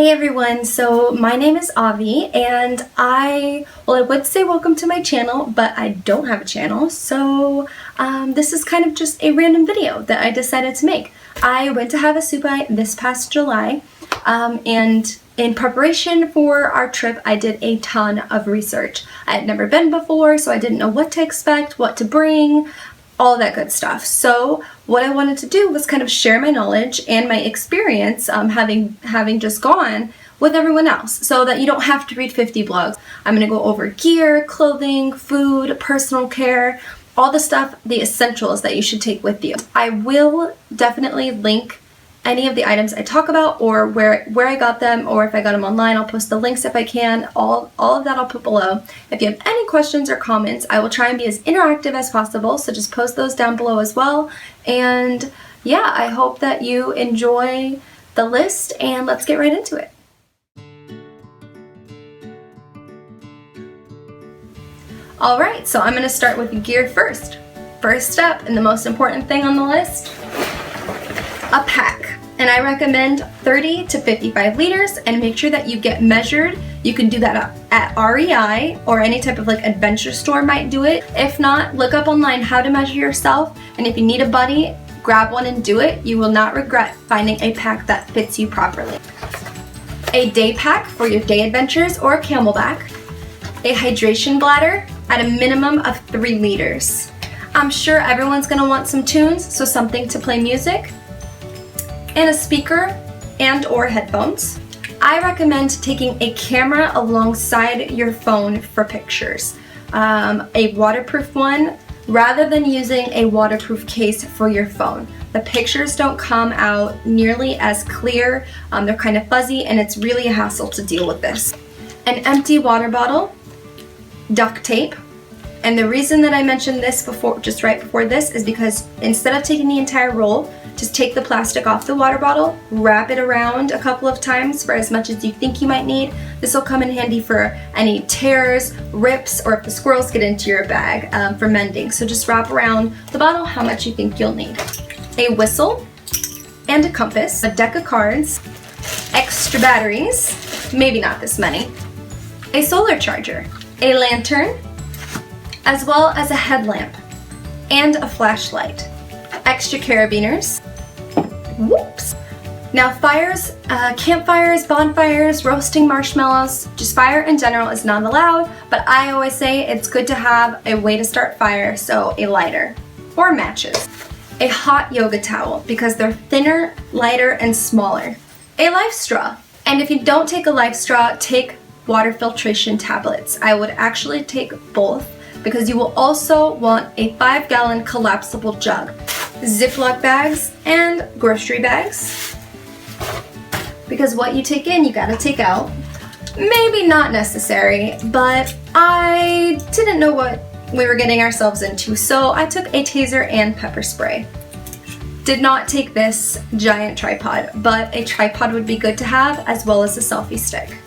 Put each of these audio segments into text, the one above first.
Hey everyone, so my name is Avi and I would say welcome to my channel, but I don't have a channel, so this is kind of just a random video that I decided to make. I went to Havasupai this past July and in preparation for our trip I did a ton of research. I had never been before, so I didn't know what to expect, what to bring, all that good stuff. So what I wanted to do was kind of share my knowledge and my experience having just gone with everyone else so that you don't have to read 50 blogs. I'm going to go over gear, clothing, food, personal care, all the stuff, the essentials that you should take with you. I will definitely link any of the items I talk about or where I got them, or if I got them online, I'll post the links if I can. All of that I'll put below. If you have any questions or comments, I will try and be as interactive as possible, so just post those down below as well. And yeah, I hope that you enjoy the list, and let's get right into it. Alright, so I'm going to start with the gear first. First up, and the most important thing on the list, a pack. And I recommend 30 to 55 liters, and make sure that you get measured. You can do that at REI or any type of adventure store might do it. If not, look up online how to measure yourself, and if you need a buddy, grab one and do it. You will not regret finding a pack that fits you properly. A day pack for your day adventures or a camelback. A hydration bladder at a minimum of 3 liters. I'm sure everyone's gonna want some tunes, so something to play music. And a speaker and or headphones. I recommend taking a camera alongside your phone for pictures. A waterproof one rather than using a waterproof case for your phone. The pictures don't come out nearly as clear, they're kind of fuzzy, and it's really a hassle to deal with this. An empty water bottle, duct tape. And the reason that I mentioned this just right before this is because instead of taking the entire roll, just take the plastic off the water bottle, wrap it around a couple of times for as much as you think you might need. This will come in handy for any tears, rips, or if the squirrels get into your bag for mending. So just wrap around the bottle how much you think you'll need. A whistle and a compass, a deck of cards, extra batteries, maybe not this many, a solar charger, a lantern, as well as a headlamp and a flashlight, extra carabiners. Whoops! Now fires, campfires, bonfires, roasting marshmallows, just fire in general is not allowed, but I always say it's good to have a way to start fire, so a lighter or matches. A hot yoga towel because they're thinner, lighter, and smaller. A life straw, and if you don't take a life straw, take water filtration tablets. I would actually take both, because you will also want a 5-gallon collapsible jug, Ziploc bags, and grocery bags, because what you take in, you gotta take out. Maybe not necessary, but I didn't know what we were getting ourselves into, so I took a taser and pepper spray. Did not take this giant tripod, but a tripod would be good to have, as well as a selfie stick.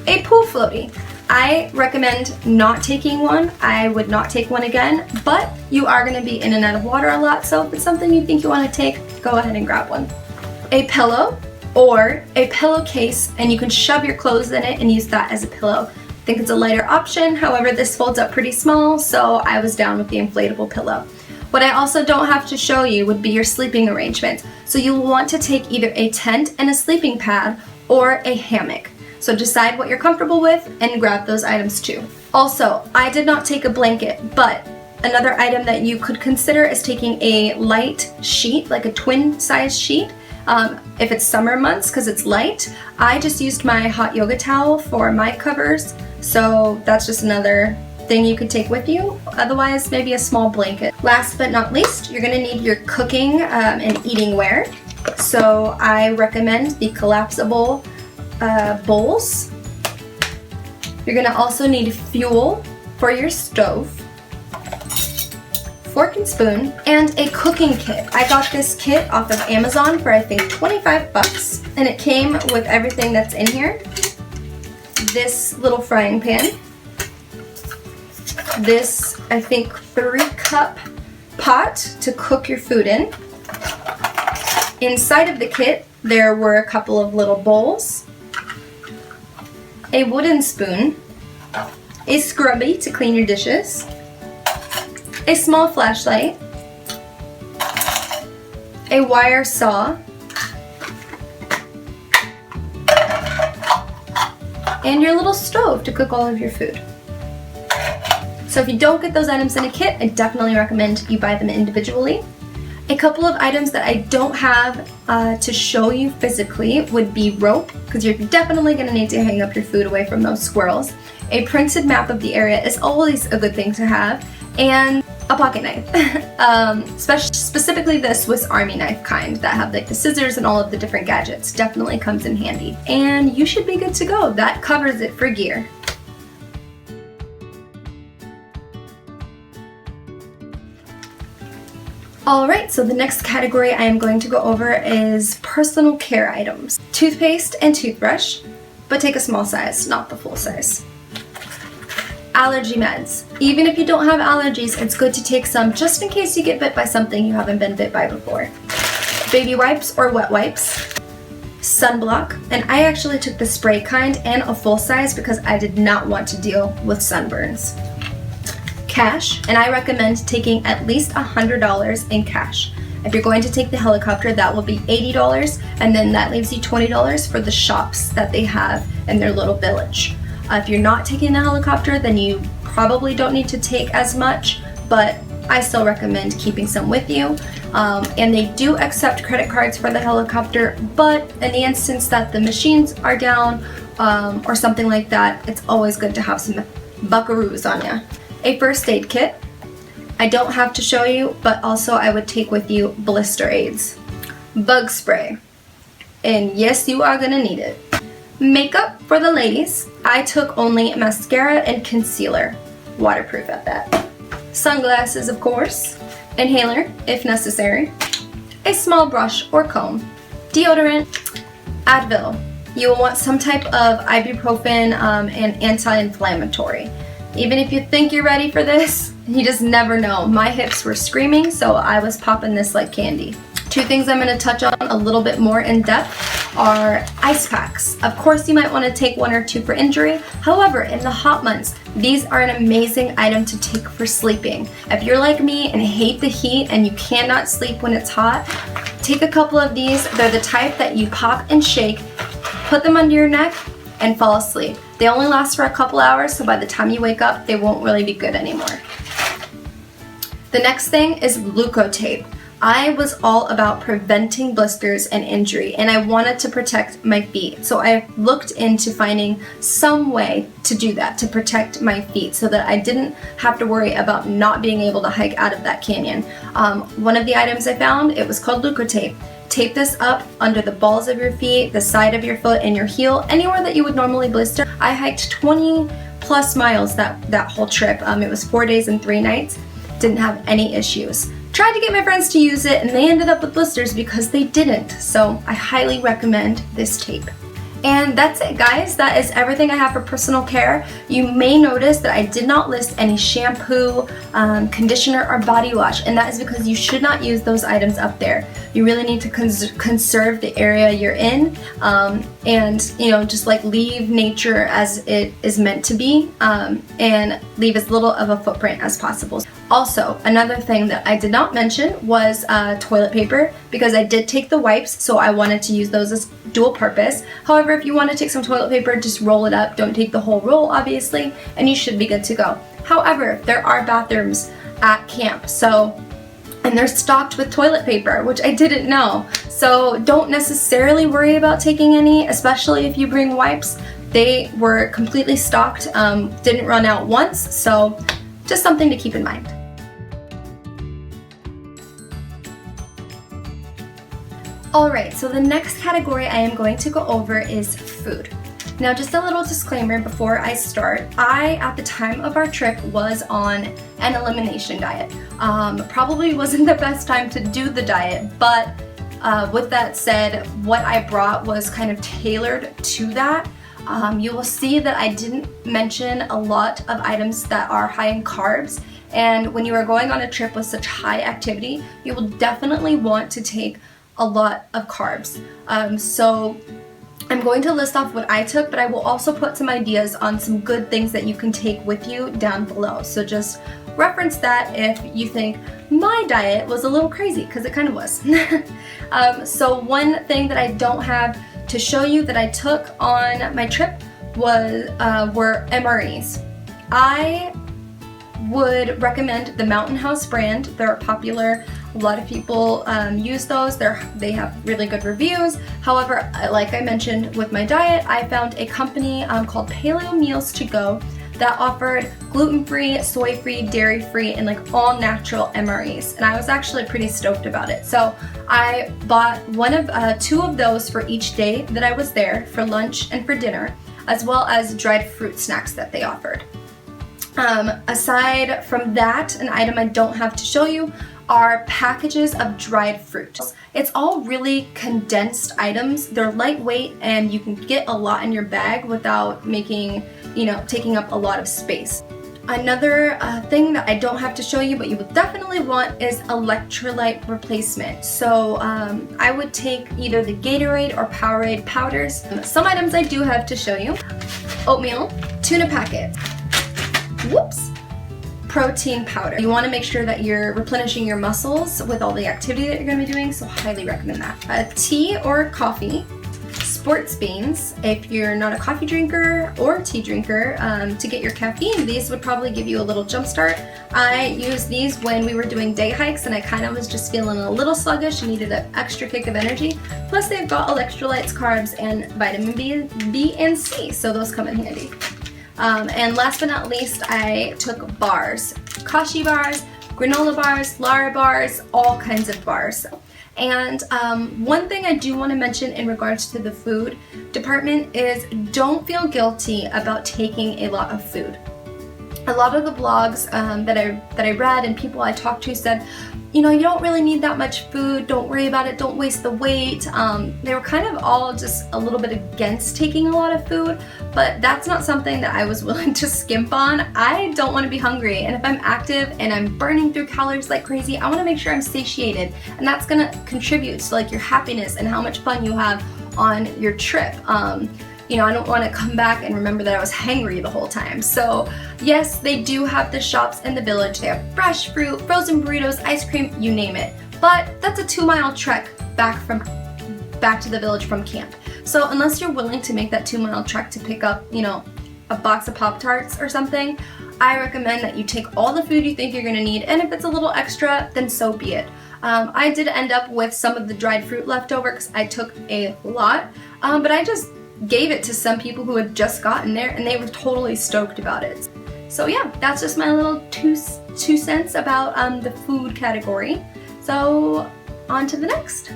A pool floaty. I recommend not taking one. I would not take one again, but you are going to be in and out of water a lot, so if it's something you think you want to take, go ahead and grab one. A pillow or a pillowcase, and you can shove your clothes in it and use that as a pillow. I think it's a lighter option, however this folds up pretty small, so I was down with the inflatable pillow. What I also don't have to show you would be your sleeping arrangements. So you'll want to take either a tent and a sleeping pad or a hammock. So decide what you're comfortable with and grab those items too. Also, I did not take a blanket, but another item that you could consider is taking a light sheet, like a twin size sheet. If it's summer months, because it's light. I just used my hot yoga towel for my covers, so that's just another thing you could take with you. Otherwise, maybe a small blanket. Last but not least, you're gonna need your cooking and eating wear. So I recommend the collapsible bowls. You're gonna also need fuel for your stove, fork and spoon, and a cooking kit. I got this kit off of Amazon for I think 25 bucks, and it came with everything that's in here. This little frying pan, this I think 3-cup pot to cook your food in. Inside of the kit there were a couple of little bowls, a wooden spoon, a scrubby to clean your dishes, a small flashlight, a wire saw, and your little stove to cook all of your food. So if you don't get those items in a kit, I definitely recommend you buy them individually. A couple of items that I don't have to show you physically would be rope, because you're definitely going to need to hang up your food away from those squirrels. A printed map of the area is always a good thing to have, and a pocket knife. Specifically the Swiss Army knife kind that have like the scissors and all of the different gadgets. Definitely comes in handy. And you should be good to go. That covers it for gear. Alright, so the next category I am going to go over is personal care items. Toothpaste and toothbrush, but take a small size, not the full size. Allergy meds. Even if you don't have allergies, it's good to take some just in case you get bit by something you haven't been bit by before. Baby wipes or wet wipes. Sunblock, and I actually took the spray kind and a full size because I did not want to deal with sunburns. Cash, and I recommend taking at least $100 in cash. If you're going to take the helicopter, that will be $80, and then that leaves you $20 for the shops that they have in their little village. If you're not taking the helicopter, then you probably don't need to take as much, but I still recommend keeping some with you. And they do accept credit cards for the helicopter, but in the instance that the machines are down or something like that, it's always good to have some buckaroos on you. A first aid kit. I don't have to show you, but also I would take with you blister aids. Bug spray. And yes, you are gonna need it. Makeup for the ladies. I took only mascara and concealer. Waterproof at that. Sunglasses, of course. Inhaler, if necessary. A small brush or comb. Deodorant. Advil. You will want some type of ibuprofen and anti-inflammatory. Even if you think you're ready for this, you just never know. My hips were screaming, so I was popping this like candy. Two things I'm going to touch on a little bit more in depth are ice packs. Of course, you might want to take 1 or 2 for injury. However, in the hot months, these are an amazing item to take for sleeping. If you're like me and hate the heat and you cannot sleep when it's hot, take a couple of these. They're the type that you pop and shake, put them under your neck, and fall asleep. They only last for a couple hours, so by the time you wake up, they won't really be good anymore. The next thing is Leukotape. I was all about preventing blisters and injury, and I wanted to protect my feet. So I looked into finding some way to do that, to protect my feet so that I didn't have to worry about not being able to hike out of that canyon. One of the items I found, it was called Leukotape. Tape this up under the balls of your feet, the side of your foot, and your heel, anywhere that you would normally blister. I hiked 20 plus miles that whole trip. It was 4 days and 3 nights. Didn't have any issues. Tried to get my friends to use it and they ended up with blisters because they didn't. So I highly recommend this tape. And that's it, guys. That is everything I have for personal care. You may notice that I did not list any shampoo, conditioner, or body wash, and that is because you should not use those items up there. You really need to conserve the area you're in, and just like leave nature as it is meant to be, and leave as little of a footprint as possible. Also, another thing that I did not mention was toilet paper, because I did take the wipes, so I wanted to use those as dual purpose. However, if you want to take some toilet paper, just roll it up. Don't take the whole roll, obviously, and you should be good to go. However, there are bathrooms at camp, and they're stocked with toilet paper, which I didn't know. So don't necessarily worry about taking any, especially if you bring wipes. They were completely stocked, didn't run out once, so just something to keep in mind. Alright, so the next category I am going to go over is food. Now, just a little disclaimer before I start. I, at the time of our trip, was on an elimination diet. Probably wasn't the best time to do the diet, but with that said, what I brought was kind of tailored to that. You will see that I didn't mention a lot of items that are high in carbs, and when you are going on a trip with such high activity, you will definitely want to take a lot of carbs. So I'm going to list off what I took, but I will also put some ideas on some good things that you can take with you down below. So just reference that if you think my diet was a little crazy, because it kind of was. So one thing that I don't have to show you that I took on my trip were MREs. I would recommend the Mountain House brand. They're popular. A lot of people use those. They have really good reviews. However, like I mentioned with my diet, I found a company called Paleo Meals to Go that offered gluten-free, soy-free, dairy-free, and like all natural MREs. And I was actually pretty stoked about it. So I bought two of those for each day that I was there, for lunch and for dinner, as well as dried fruit snacks that they offered. Aside from that, an item I don't have to show you are packages of dried fruit. It's all really condensed items. They're lightweight and you can get a lot in your bag without taking up a lot of space. Another thing that I don't have to show you but you will definitely want is electrolyte replacement. So I would take either the Gatorade or Powerade powders. Some items I do have to show you. Oatmeal, tuna packet, protein powder. You want to make sure that you're replenishing your muscles with all the activity that you're going to be doing, so highly recommend that. Tea or coffee, sports beans. If you're not a coffee drinker or tea drinker, to get your caffeine, these would probably give you a little jump start. I used these when we were doing day hikes and I kind of was just feeling a little sluggish and needed an extra kick of energy. Plus they've got electrolytes, carbs, and vitamin B and C, so those come in handy. And last but not least, I took bars. Kashi bars, granola bars, Lara bars, all kinds of bars. And one thing I do want to mention in regards to the food department is don't feel guilty about taking a lot of food. A lot of the blogs that I read and people I talked to said, you don't really need that much food, don't worry about it, don't waste the weight. They were kind of all just a little bit against taking a lot of food, but that's not something that I was willing to skimp on. I don't want to be hungry, and if I'm active and I'm burning through calories like crazy, I want to make sure I'm satiated, and that's going to contribute to like your happiness and how much fun you have on your trip. I don't want to come back and remember that I was hangry the whole time. So yes, they do have the shops in the village. They have fresh fruit, frozen burritos, ice cream, you name it. But that's a 2-mile trek back to the village from camp. So unless you're willing to make that 2-mile trek to pick up, a box of Pop-Tarts or something, I recommend that you take all the food you think you're going to need, and if it's a little extra, then so be it. I did end up with some of the dried fruit left over because I took a lot, but I just gave it to some people who had just gotten there and they were totally stoked about it. So yeah, that's just my little two cents about the food category. So on to the next.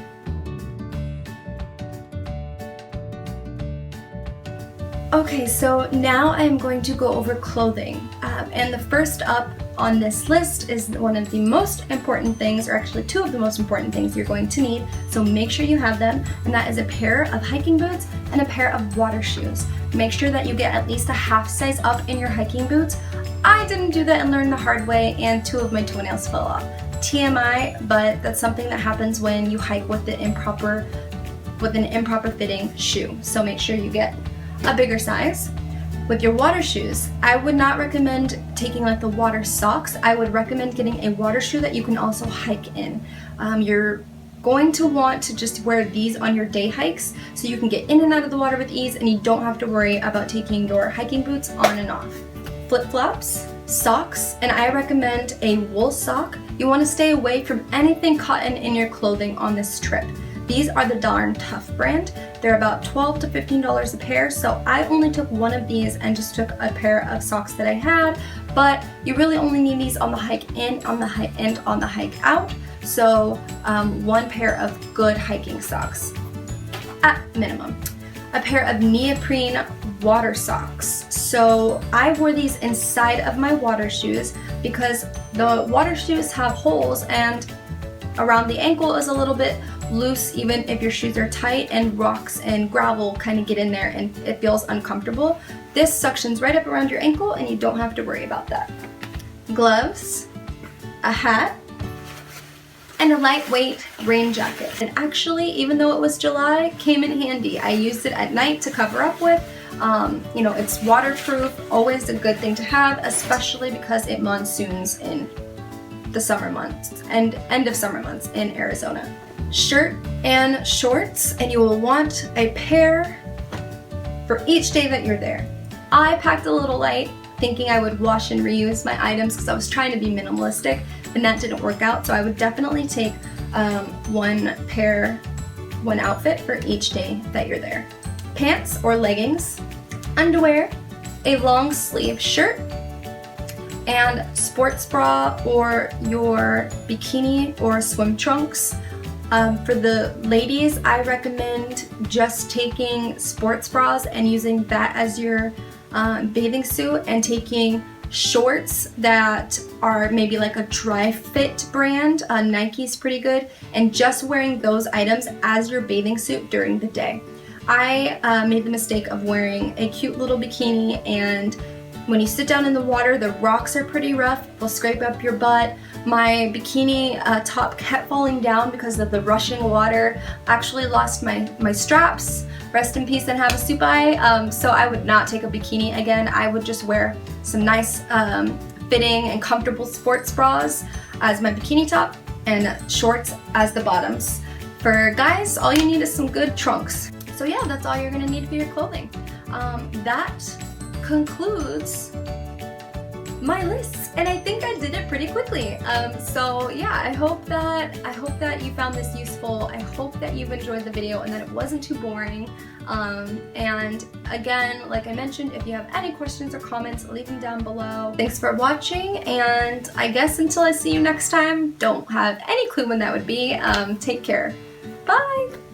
Okay, so now I'm going to go over clothing. And the first up on this list is one of the most important things, or actually two of the most important things you're going to need, so make sure you have them, and that is a pair of hiking boots and a pair of water shoes. Make sure that you get at least a half size up in your hiking boots. I didn't do that and learned the hard way, and 2 of my toenails fell off. TMI, but that's something that happens when you hike with an improper fitting shoe, so make sure you get a bigger size. With your water shoes, I would not recommend taking like the water socks. I would recommend getting a water shoe that you can also hike in. You're going to want to just wear these on your day hikes so you can get in and out of the water with ease and you don't have to worry about taking your hiking boots on and off. Flip-flops, socks, and I recommend a wool sock. You want to stay away from anything cotton in your clothing on this trip. These are the Darn Tough brand. They're about $12 to $15 a pair, so I only took one of these and just took a pair of socks that I had, but you really only need these on the hike in, on the hike out, so one pair of good hiking socks at minimum. A pair of neoprene water socks. So I wore these inside of my water shoes because the water shoes have holes and around the ankle is a little bit loose even if your shoes are tight, and rocks and gravel kind of get in there and it feels uncomfortable. This suctions right up around your ankle and you don't have to worry about that. Gloves, a hat, and a lightweight rain jacket. And actually, even though it was July, came in handy. I used it at night to cover up with. You know, it's waterproof, always a good thing to have, especially because it monsoons in the summer months and end of summer months in Arizona. Shirt and shorts, and you will want a pair for each day that you're there. I packed a little light, thinking I would wash and reuse my items because I was trying to be minimalistic, and that didn't work out. So I would definitely take one outfit for each day that you're there. Pants or leggings, underwear, a long sleeve shirt, and sports bra or your bikini or swim trunks. For the ladies, I recommend just taking sports bras and using that as your bathing suit, and taking shorts that are maybe like a dry fit brand. Nike's pretty good, and just wearing those items as your bathing suit during the day. I made the mistake of wearing a cute little bikini, and when you sit down in the water, the rocks are pretty rough. They'll scrape up your butt. My bikini top kept falling down because of the rushing water. Actually lost my straps. Rest in peace and Havasupai. So I would not take a bikini again. I would just wear some nice fitting and comfortable sports bras as my bikini top and shorts as the bottoms. For guys, all you need is some good trunks. So yeah, that's all you're gonna need for your clothing. That concludes my list, and I think I did it pretty quickly. So yeah, I hope that you found this useful. I hope that you've enjoyed the video and that it wasn't too boring. And again, like I mentioned, if you have any questions or comments, leave them down below. Thanks for watching, and I guess until I see you next time, don't have any clue when that would be. Take care. Bye!